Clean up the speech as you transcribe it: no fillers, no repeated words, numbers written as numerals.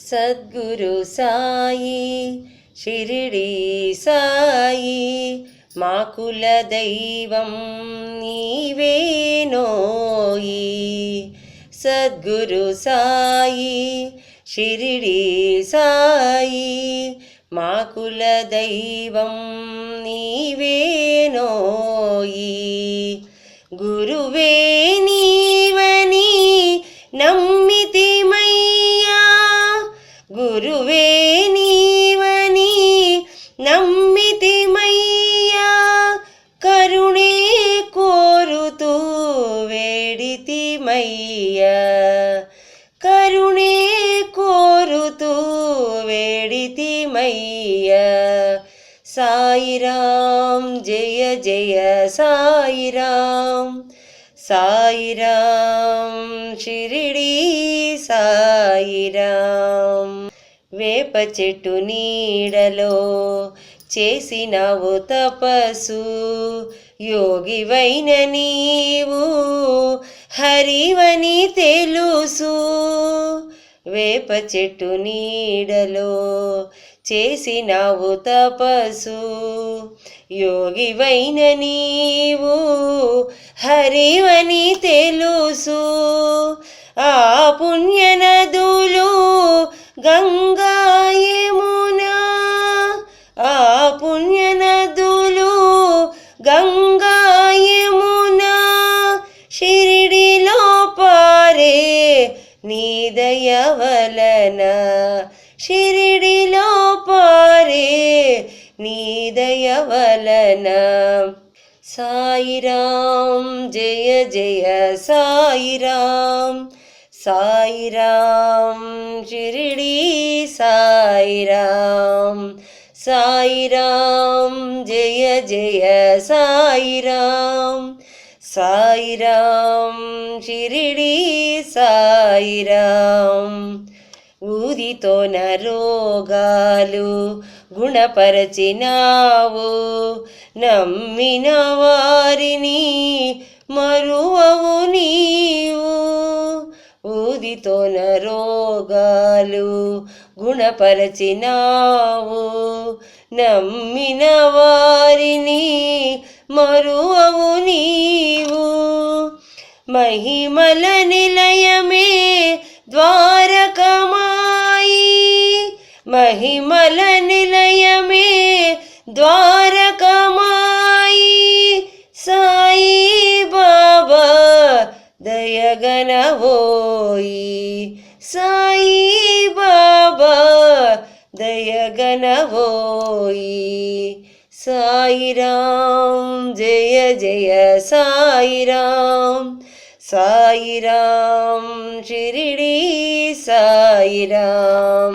సద్గురు సాయి షిరిడి సాయి మా కుల దైవం నీవేనోయి. సద్గురు సాయి షిరిడి సాయి మా కుల దైవం నీవేనోయి. గురువే నీవని నమ్మితిమయ్యా, గురువే నీవని నమ్మితిమయ్యా, కరుణే కోరుతూ వేడితిమయ్యా, కరుణే కోరుతూ వేడితిమయ్యా. సాయిరాం జయ జయ సాయిరాం, సాయిరాం షిరిడి సాయిరాం. వేప చెట్టు నీడలో చేసినవు తపస్సు, యోగివైన నీవు హరివని తెలుసు. వేప చెట్టు నీడలో చేసినవు తపస్సు, యోగివైన నీవు హరివని తెలుసు. ఆ పుణ్య నదులు గంగా యమునా, ఆ పుణ్య నదులు గంగా యమునా, షిరిడిలో పారే నీ దయ వలన, షిరిడిలో పారే నీ దయ వలన. సాయిరాం జయ జయ సాయిరాం, సాయిరాం షిరిడి సాయిరాం, సాయిరాం జయ జయ సాయిరాం, సాయిరాం షిరిడి సాయిరాం. ఊదితో రోగాలు గుణపరచినావు, నమ్మిన వారిని మరువవు నీవు. ఊదితో రోగాలు గుణపరచినావు, నమ్మిన వారిని మరువవు నీవు. మహిమల నిలయమే ద్వారకమాయి, మహిమల నిలయమే ద్వారకమాయి. సాయి బాబా దయగనవోయి, సాయి బాబా దయగనవోయి. సాయిరాం జయ జయ సాయిరాం, సాయిరాం షిరిడి సాయిరాం.